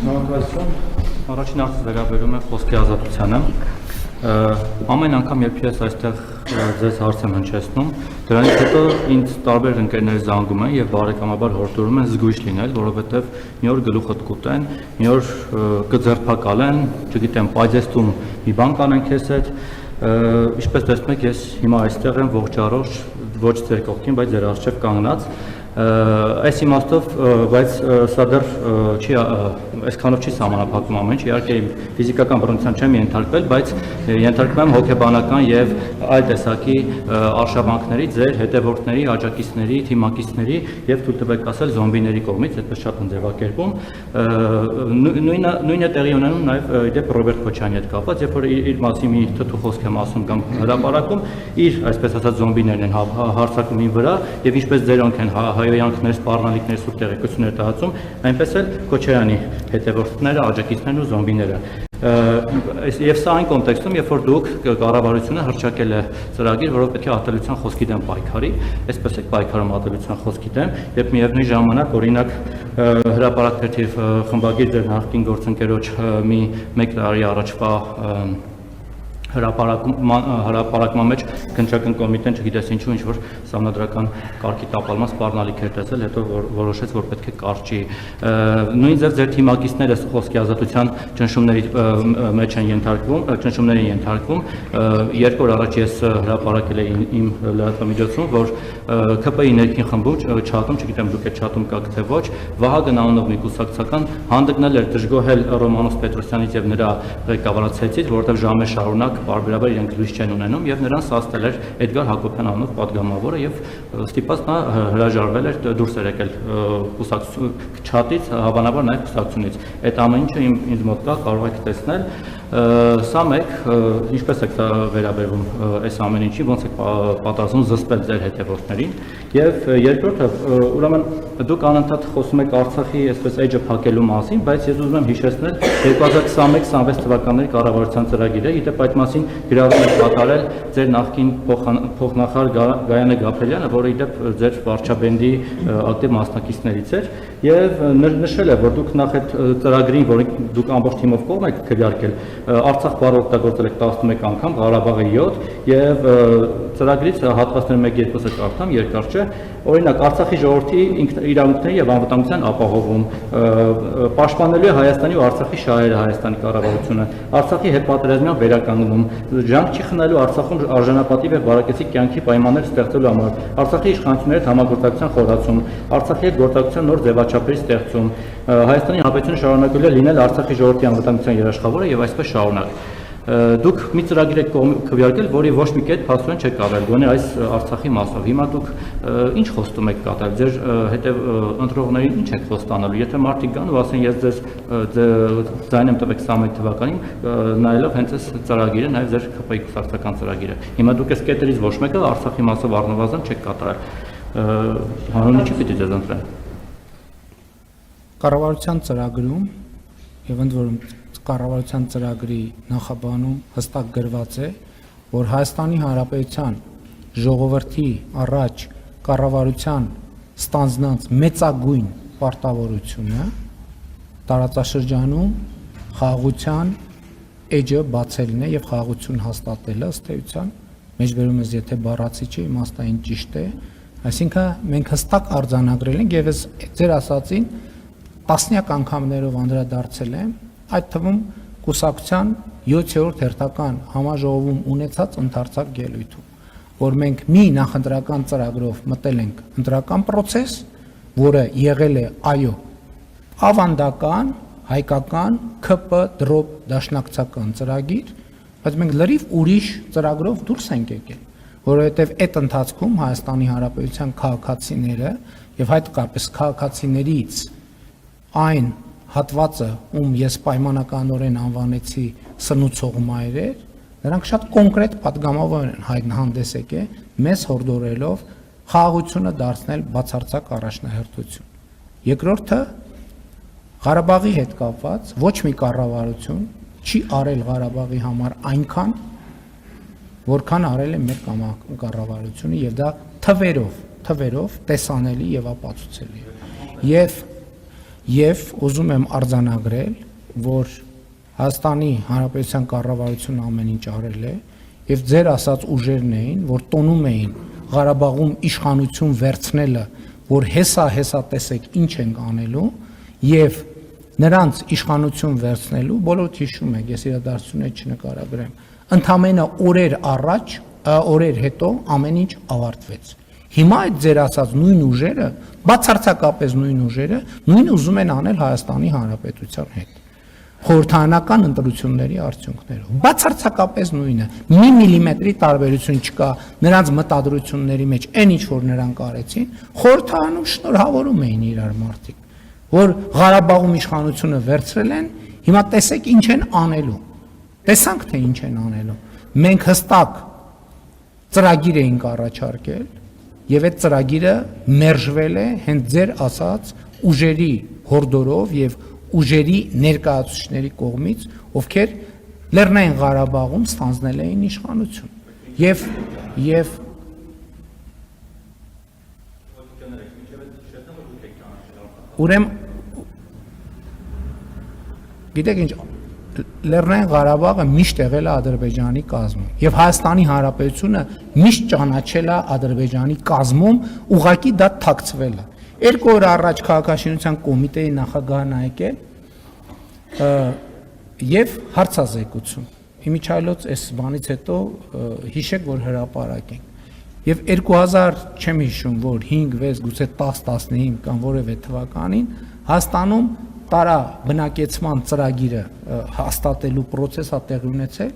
Շնորհակալություն։ Առաջին հարցը վերաբերում է խոսքի ազատությանը։ Ամեն անգամ, երբ ես այստեղ ձեզ հարց եմ հնչեցնում, դրանից հետո ինձ տարբեր ընկերներ զանգում են եւ բարեկամաբար հորդորում են զգույշ լինել, որովհետեւ մի օր գլուխդ կուտեն, մի օր կձերբակալեն, չգիտեմ, պայծեստում մի բան կանեն քեզ հետ։ Ինչպես տեսնում եք, ես հիմա այստեղ եմ ողջ առողջ, ոչ ձեր կողքին, բայց ձեր առջև կանգնած։ Այս իմաստով, բայց սա դեռ չի, այսքանով չի սահմանափակում ամեն ինչ, իհարկե ֆիզիկական բռնության չեմ ենթարկվել, բայց ենթարկվում եմ հոգեբանական եւ այլ տեսակի արշավանքների, ձեր հետևորդների, աջակիցների, թիմակիցների եւ թույլ տվեք ասել զոմբիների կողմից, այդպես շատ են ձևակերպում։ Նույնը տեղի ունենում նաեւ իդեպ Ռոբերտ Քոչարյանի հետ կապված, երբ որ իր մասին մի թթու խոսք եմ ասում կամ հրապարակում, իր այսպես ասած զոմբիներն են հարձակվում ին վրա եւ ինչպես ձերանք են հայոյանքներ, սպառնալիքներ, սուր տեղեկություններ տահածում, այնպես էլ Քոչարյանի հետևորդները, աջակիցներն ու զոմբիները։ Եվ սա այն կոնտեքստում, երբ որ դուք կառավարությունը հռչակել է ծրագիր, որով պետք է ատելության խոսքի դեմ պայքարի, այսպես է պայքարում ատելության խոսքի դեմ, երբ միևնույն ժամանակ օրինակ հրապարակ թերթի խմբագիր ձեր նախկին գործընկերոջ մեկ տարի առաջվա հրապարակման մեջ քննչական կոմիտեն չգիտես ինչու ինչ որ սահմանադրական կարգի տապալման սպառնալիք էր տեսել, հետո որոշեց, որ պետք է կարճի։ Նույն ձև ձեր թիմակիցները խոսքի ազատության ճնշումների մեջ են ենթարկվում, 2 օր առաջ ես հրապարակել էի իմ լրատվամիջոցում, որ ՔՊ-ի ներքին խմբում չաթում, չգիտեմ դուք այդ չաթում կաք թե ոչ, Վահագն անունով մի կուսակցական հանդգնել էր դժգոհել Ռոմանոս Պետրոսյանից եւ նրա ղեկավարացիից, որովհետեւ ժամեր շարունակ բարբերաբար իրենք լույս չեն ունենում եւ նրան սաստել էր Էդգար Հակոբյան անունով պատգամավորը եւ ստիպած նա հրաժարվել էր դուրս էր եկել կուսակցություն չաթից, հավանաբար նաեւ կուսակցությունից։ Այդ ամեն ինչը ինձ մոտ կա, կարող եք տեսնել։ Սա մեկ, ինչպես եք վերաբերվում այս ամեն ինչի, ոնց եք պատրաստվում զսպել ձեր հետևորդներին, եւ երկրորդը, ուրեմն դուք անընդհատ խոսում եք Արցախի այսպես էջը փակելու մասին, բայց ես ուզում եմ հիշեցնել 2021-26 թվականների կառավարության ծրագիրը, իդեպ այդ մասին գրառում եք կատարել ձեր նախկին փոխնախարար Գայանե Գաբրելյանը, որը իդեպ ձեր վարչապետի ակտիվ մասնակիցներից էր, եւ նշել է, որ դուք նախ այդ ծրագրին, որին դուք ամբողջ թիմով կողմ եք քվեարկել, Արցախ բառը օգտագործել եք 11 անգամ, Ղարաբաղը 7 եւ ծրագրից հատվածները 1-2-ը կարդամ, երկար չէ։ Օրինակ Արցախի ժողովրդի իրավունքների եւ անվտանգության ապահովում, պաշտպանելու է Հայաստանի ու Արցախի շահերը Հայաստանի կառավարությունը, Արցախի հետպատերազմյան վերականգնում, ջանք չի խնայելու Արցախում արժանապատիվ եւ բարեկեցիկ կյանքի պայմաններ ստեղծելու համար, Արցախի իշխանությունների հետ համագործակցության խորացում, Արցախի հետ գործակցության նոր ձևաչափերի ստեղծում, Հայաստանի Հանրապետությունը շարունակելու է լինել Արցախի ժողովրդի անվտանգության երաշխավորը եւ այսպես շարունակ։ Դուք մի ծրագիր եք քվեարկել, որի ոչ մի կետ փաստորեն չեք կատարել, գոնե այս Արցախի մասով։ Հիմա դուք ինչ խոստում եք կատարել, ձեր հետև ընտրողներին ինչ եք խոստանալու, եթե մարդիկ գան ու ասեն ես ձեզ ձայն եմ տվեք 21 թվականին, նայելով հենց այս ծրագիրը, նաև ձեր ՔՊ-ի կուսակցական ծրագիրը։ Հիմա դուք այս կետերից ոչ մեկը Արցախի մասով առնվազն չեք կատարել։ Հանուն ինչի պիտի ձեզ ընտրեն։ Կառավարության ծրագրում եւ ընդ որում կառավարության ծրագրի նախաբանում հստակ գրված է, որ Հայաստանի Հանրապետության ժողովրդի առաջ կառավարության ստանձնած մեծագույն պարտավորությունը տարածաշրջանում խաղաղության էջը բացելն է եւ խաղաղություն հաստատելը ըստ էության, մեջբերում ես եթե բառացի չի, իմաստային ճիշտ է, այսինքն մենք հստակ արձանագրել ենք եւ ես ձեր ասածին տասնյակ անգամներով անդրադարձել եմ, այդ թվում կուսակցության 7-րդ հերթական համաժողովում ունեցած ընդարձակ ելույթում, որ մենք մի նախընտրական ծրագրով մտել ենք ընտրական process, որը եղել է այո, ավանդական, հայկական, ՔՊ դրոպ դաշնակցական ծրագիր, բայց մենք լրիվ ուրիշ ծրագրով դուրս ենք եկել, որովհետև այդ ընթացքում Հայաստանի Հանրապետության քաղաքացիները եւ հատկապես քաղաքացիներից այն հատվածը, ում ես պայմանականորեն անվանեցի սնուցող մայրեր, նրանք շատ կոնկրետ պատգամավոր են հանդես եկել, մեզ հորդորելով խաղաղությունը դարձնել բացարձակ առաջնահերթություն։ Երկրորդը Ղարաբաղի հետ կապված ոչ մի կառավարություն չի արել Ղարաբաղի համար այնքան, որքան արել է մեր կառավարությունը եւ դա թվերով տեսանելի եւ ապացուցելի է։ Եվ եւ ուզում եմ արձանագրել, որ Հայաստանի Հանրապետության կառավարությունը ամեն ինչ արել է եւ ձեր ասած ուժերն էին, որ տոնում էին Ղարաբաղում իշխանություն վերցնելը, որ հեսա տեսեք ինչ ենք անելու եւ նրանց իշխանություն վերցնելու բոլորը հիշում եք, ես իրադարձությունները չնկարագրեմ, ընդամենը օրեր հետո ամեն ինչ ավարտվեց։ Հիմա այդ ձեր ասած նույն ուժերը, բացարձակապես նույն ուժերը, նույն ուզում են անել Հայաստանի Հանրապետության հետ։ Խորհրդարանական ընտրությունների արդյունքներով։ Բացարձակապես նույնը։ Մի միլիմետրի տարբերություն չկա նրանց մտադրությունների մեջ, այն ինչ որ նրանք արեցին, խորհրդարանում շնորհավորում էին իրար մարդիկ, որ Ղարաբաղում իշխանությունը վերցրել են, հիմա տեսեք ինչ են անելու։ Տեսանք թե ինչ են անելու։ Մենք հստակ ծրագիր էինք առաջարկել եւ այդ ծրագիրը մերժվել է հենց ձեր ասած ուժերի հորդորով եւ ուժերի ներկայացուցիչների կողմից, ովքեր Լեռնային Ղարաբաղում ստանձնել էին իշխանություն։ Եվ ուրեմն գիտեք ինչ Լեռնային Ղարաբաղը միշտ եղել է Ադրբեջանի կազմում եւ Հայաստանի Հանրապետությունը միշտ ճանաչել է Ադրբեջանի կազմում, ուղղակի դա թաքցվել է։ 2 օր առաջ քաղաքաշինության կոմիտեի նախագահն եկել եւ հարցազեկություն։ Իմիջայլոց այս բանից հետո հիշեք, որ հրապարակ ենք։ Եվ 2000 չեմ հիշում, որ 5, 6, գուցե 10, 15 կամ որևէ թվականին Հայաստանում տարա բնակեցման ծրագիրը հաստատելու process-ը տեղի ունեցել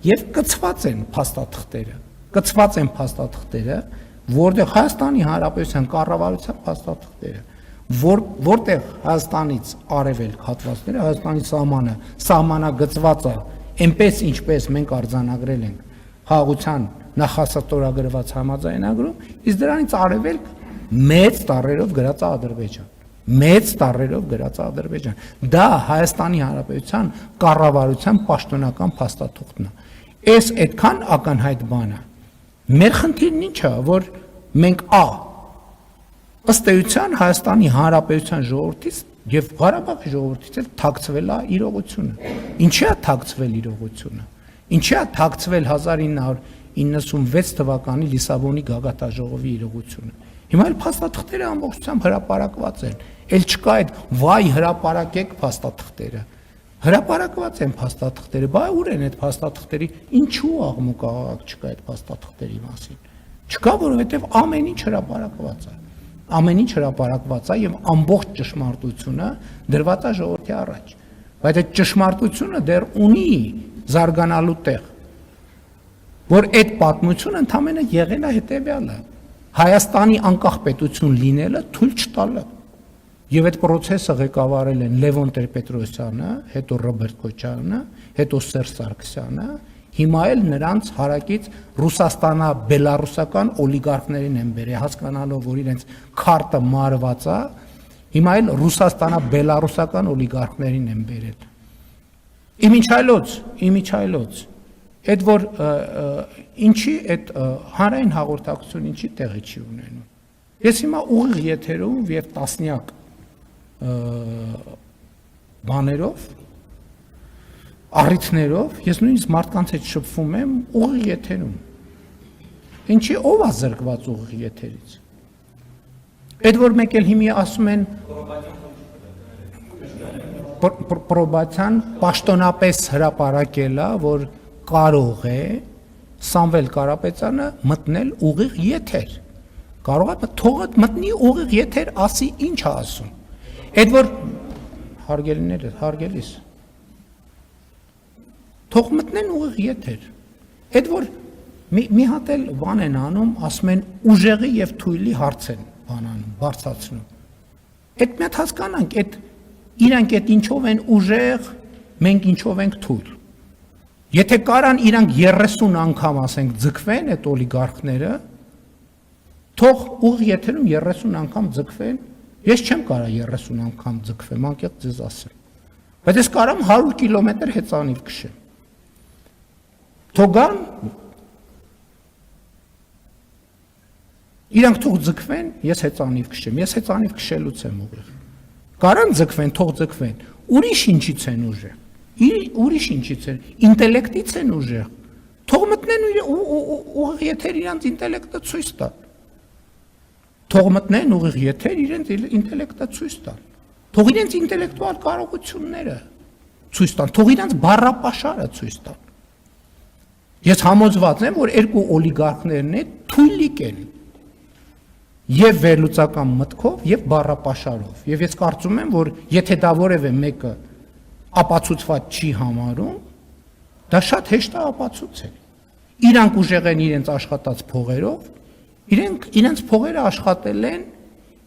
եւ կցված են փաստաթղթերը, որտեղ Հայաստանի Հանրապետության կառավարության փաստաթղթերը, որտեղ Հայաստանից արևելք հատվածները, Հայաստանի սահմանագծված է, այնպես ինչպես մենք արձանագրել ենք խաղաղության նախասահմանագրված համաձայնագրում, իսկ դրանից արևելք մեծ տառերով գրած է Ադրբեջան։ Մեծ տառերով գրած Ադրբեջան։ Դա Հայաստանի Հանրապետության կառավարության պաշտոնական փաստաթուղթն է։ Այս այդքան ակնհայտ բանը։ Մեր խնդիրն ինչ է, որ մենք ըստ էության Հայաստանի Հանրապետության ժողովրդից եւ Ղարաբաղի ժողովրդից էլ թաքցվել է իրողությունը։ Ինչի է թաքցվել իրողությունը։ Ինչի է թաքցվել 1996 թվականի Լիսաբոնի գագաթաժողովի իրողությունը։ Հիմա էլ փաստաթղթերը ամբողջությամբ հրապարակված են։ Էլ չկա այդ վայ հրապարակեք փաստաթղթերը։ Հրապարակված են փաստաթղթերը, բայ ուր են այդ փաստաթղթերի, ինչու աղմուկ չկա այդ փաստաթղթերի մասին։ Չկա, որովհետև ամեն ինչ հրապարակված է։ Ամեն ինչ հրապարակված է եւ ամբողջ ճշմարտությունը դրված է ժողովրդի առաջ։ Բայց այդ ճշմարտությունը դեռ ունի զարգանալու տեղ, որ այդ պատմությունը ընդամենը եղել է հետեւյալը. Հայաստանի անկախ պետություն լինելը թույլ չտալը։ Եվ այդ process-ը ղեկավարել են Լևոն Տեր-Պետրոսյանը, հետո Ռոբերտ Քոչարյանը, հետո Սերժ Սարգսյանը, հիմա էլ նրանց հարակից ռուսաստանա-բելարուսական օլիգարխներին են բերել, հասկանալով, որ իրենց քարտը մարված է, հիմա էլ ռուսաստանա-բելարուսական օլիգարխներին են բերել։ Իմիջայլոց Այդ որ ինչի այդ հանրային հաղորդակցություն ինչի տեղի չի ունենում։ Ես հիմա ուղիղ եթերով եւ տասնյակ բաներով, առիթներով, ես նույնիսկ մարդկանց հետ շփվում եմ ուղիղ եթերում։ Ինչի ով է զրկված ուղիղ եթերից։ Այդ որ մեկ էլ հիմա ասում են պրոբացիան պաշտոնապես հրապարակել է, որ կարող է Սամվել Կարապետյանը մտնել ուղիղ եթեր։ Կարող է թողը մտնի ուղիղ եթեր, ասի ինչ է ասում։ Այդ որ հարգելիս թող մտնեն ուղիղ եթեր։ Այդ որ մի հատ էլ բան են անում, ասում են ուժեղի եւ թույլի հարց են բանանում, բարձրացնում։ Այդ մի հատ հասկանանք, այդ իրանք այդ ինչով են ուժեղ, մենք ինչով ենք թույլ։ Եթե կարան իրանք 30 անգամ ասենք ձգվեն այդ օլիգարխները, թող ուղիղ եթերում 30 անգամ ձգվեն, ես չեմ կարա 30 անգամ ձգվեմ, անկեղծ ձեզ ասեմ։ Բայց ես կարամ 100 կիլոմետր հեծանիվ քշեմ։ Թողան իրանք թող ձգվեն, ես հեծանիվ քշեմ, ես հեծանիվ քշելուց եմ ուղիղ։ Կարան ձգվեն, թող ձգվեն։ Ուրիշ ինչից են ուժեղ։ Ուրիշ ինչից են։ Ինտելեկտից են ուժեղ։ Թող մտնեն ուղիղ եթեր իրանց ինտելեկտը ցույց տան։ Թող մտնեն ուղիղ եթեր իրենց ինտելեկտը ցույց տան։ Թող իրենց ինտելեկտուալ կարողությունները ցույց տան, թող իրենց բառապաշարը ցույց տան։ Ես համոզված եմ, որ երկու օլիգարխներն է թույլիկ են եւ վերլուծական մտքով եւ բառապաշարով։ Եվ ես կարծում եմ, որ եթե դա որևէ մեկը ապացուցված չի համարում, դա շատ հեշտ է ապացուցել։ Իրանք ուժեղ են իրենց աշխատած փողերով, իրենց փողերը աշխատել են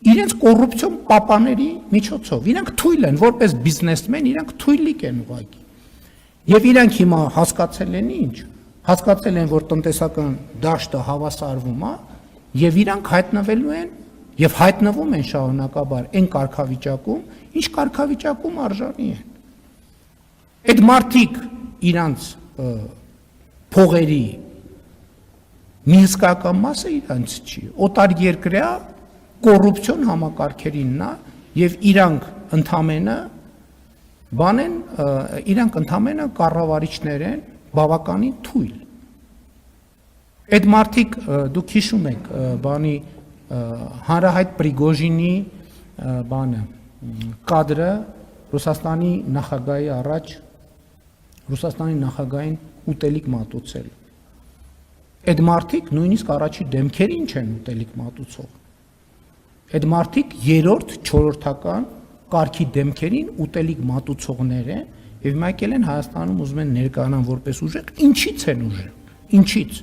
իրենց կոռուպցիոն պապաների միջոցով։ Իրանք թույլ են, որպես բիզնեսմեն, իրանք թույլիկ են ուղղակի։ Եվ իրանք հիմա հասկացել են ինչ։ Հասկացել են, որ տնտեսական դաշտը հավասարվում է, եւ իրանք հայտնվելու են եւ հայտնվում են շարունակաբար այն կարգավիճակում, ինչ կարգավիճակում արժանի են։ Այդ մարդիկ իրանց փողերի մի հսկայական մասը իրանց չի։ Օտար երկրյա կոռուպցիոն համակարգերինն է եւ իրանք ընդամենը կառավարիչներ են բավականին թույլ։ Այդ մարդիկ դուք հիշում եք բանի հանրահայտ Պրիգոժինի բանը կադրը Ռուսաստանի նախագահի առաջ Ռուսաստանի նախագահին ուտելիք մատուցել։ Այդ մարդիկ նույնիսկ առաջի դեմքերին չեն ուտելիք մատուցող։ Այդ մարդիկ երրորդ, չորրորդական կարգի դեմքերին ուտելիք մատուցողներ են եւ եկել են Հայաստանում ուզում են ներկայանան որպես ուժեղ, ինչից են ուժեղ։ Ինչից։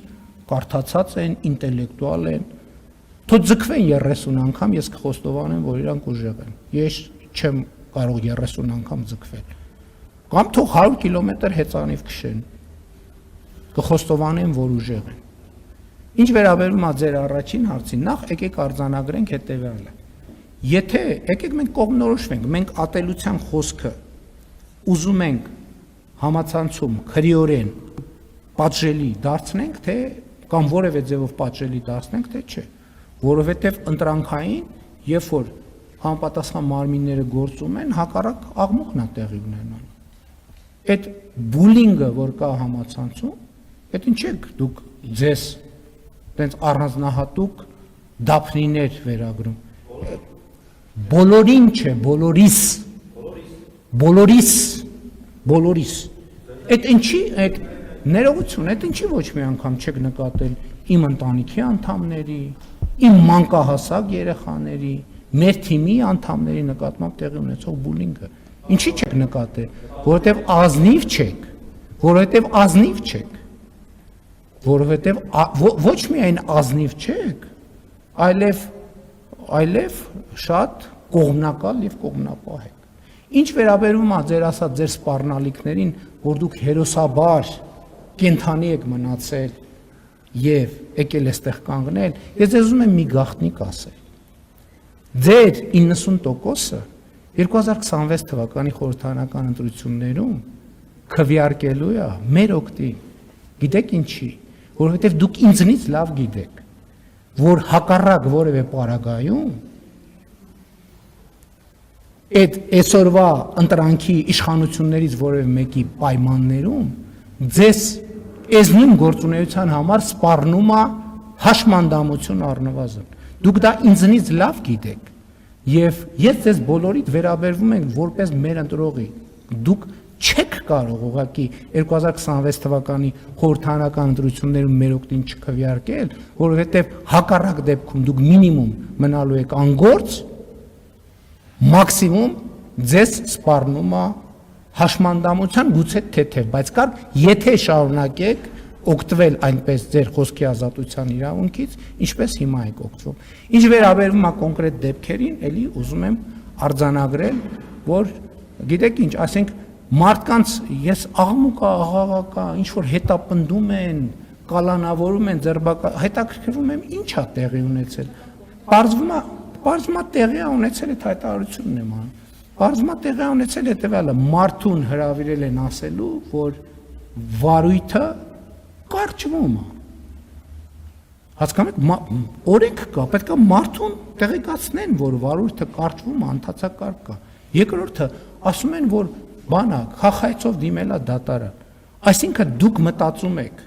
Կարդացած են, ինտելեկտուալ են։ Թող ձգվեն 30 անգամ, ես կխոստովանեմ, որ իրանք ուժեղ են։ Ես չեմ կարող 30 անգամ ձգվել։ Կամ թող 100 կիլոմետր հեծանիվ քշեն։ Կխոստովանեմ, որ ուժեղ են։ Ինչ վերաբերում է ձեր առաջին հարցին, նախ եկեք արձանագրենք հետևյալը։ Եթե եկեք մենք կողմնորոշվենք, մենք ատելության խոսքը ուզում ենք համացանցում քրեորեն պատժելի դարձնենք, թե կամ որևէ ձևով պատժելի դարձնենք, թե չէ, որովհետև ընտրանքային, երբ որ համապատասխան մարմինները գործում են, հակառակ աղմուկն է տեղի ունենալու։ Այդ բուլինգը, որ կա համացանցում, այդ ինչ եք դուք ձեզ տենց առանձնահատուկ դափնիներ վերագրում։ Բոլորին չէ, բոլորիս։ Այդ ինչի, այդ ներողություն, այդ ինչի ոչ մի անգամ չեք նկատել իմ ընտանիքի անդամների, իմ մանկահասակ երեխաների, մեր թիմի անդամների նկատմամբ տեղի ունեցող բուլինգը։ Ինչի չեք նկատել, որովհետև ազնիվ չեք, որովհետև ոչ միայն ազնիվ չեք, այլև շատ կողմնակալ եւ կողմնապահ եք։ Ինչ վերաբերում է ձեր ասած ձեր սպառնալիքներին, որ դուք հերոսաբար կենթանի եք մնացել եւ եկել այստեղ կանգնել, ես ձեզ ուզում եմ մի գաղտնիք ասել։ Ձեր 90%-ը 2026 թվականի խորհրդարանական ընտրություններում քվեարկելու է մեր օգտին։ Գիտեք ինչի, որովհետև դուք ինձնից լավ գիտեք, որ հակառակ որևէ պարագայում այդ այսօրվա ընտրանքի իշխանություններից որևէ մեկի պայմաններում ձեզ էզնին գործունեության համար սպառնում է հաշմանդամություն առնվազն։ Դուք դա ինձնից լավ գիտեք եւ ես ձեզ բոլորիդ վերաբերվում եմ որպես մեր ընտրողի։ Դուք չեք կարող ուղղակի 2026 թվականի խորհրդարանական ընտրություններում մեր օգտին չքվեարկել, որովհետեւ հակառակ դեպքում դուք մինիմում մնալու եք անգործ, մաքսիմում ձեզ սպառնում է հաշմանդամության գուցե թեթև, բայց կար եթե շարունակեք օգտվել այնպես ձեր խոսքի ազատության իրավունքից, ինչպես հիմա եք օգտվում։ Ինչ վերաբերում է կոնկրետ դեպքերին, ելի ուզում եմ արձանագրել, որ գիտեք ինչ, ասենք մարդկանց ես աղմուկա, աղաղակա, ինչ որ հետապնդում են, կալանավորում են, հետաքրքրվում եմ ինչ է տեղի ունեցել։ Պարզվում է տեղի ունեցել այդ հայտարարությունն եմ անում։ Պարզվում է տեղի ունեցել հետևյալը, մարդուն հրավիրել են ասելու, որ վարույթը կարճվում է։ Հասկանում եք, օրենք կա, պետք է մարդուն տեղեկացնեն, որ վարույթը կարճվում է, ընթացակարգ կա։ Երկրորդը ասում են, որ բանա խախայցով դիմելա դատարան։ Այսինքն դուք մտածում եք,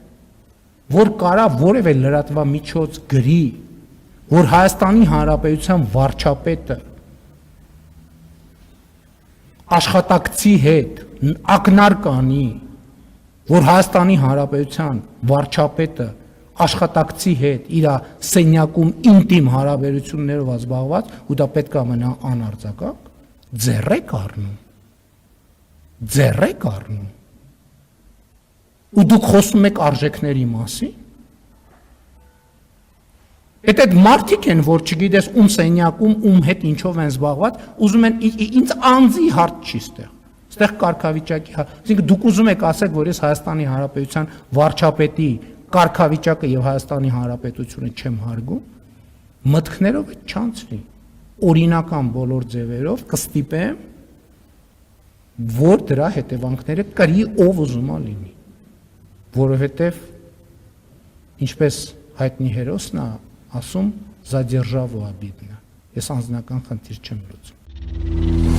որ կարա որևէ լրատվամիջոց գրի, որ Հայաստանի Հանրապետության վարչապետը աշխատակցի հետ ակնարկ կանի, որ Հայաստանի Հանրապետության վարչապետը աշխատակցի հետ իր սենյակում ինտիմ հարաբերություններով զբաղված ու դա պետք է մնա անարձակակ, ձեռեք առնում։ Ու դուք խոսում եք արժեքների մասին։ Այդ մարդիկ են, որ չգիտես ում սենյակում, ում հետ ինչով են զբաղված, ուզում են ինձ անձի հարց չի ստեղ։ Ստեղ կարգավիճակի, այսինքն դուք ուզում եք ասեք, որ ես Հայաստանի Հանրապետության վարչապետի կարգավիճակը եւ Հայաստանի Հանրապետությունը չեմ հարգում, մտքներով է չանցնի։ Օրինական բոլոր ձևերով կստիպեմ, որ դրա հետևանքները կրի ով ուզում է լինի։ Որովհետեւ ինչպես հայտնի հերոսն է ասում, «За державу обидно»։ Ես անձնական խնդիր չեմ լուծում։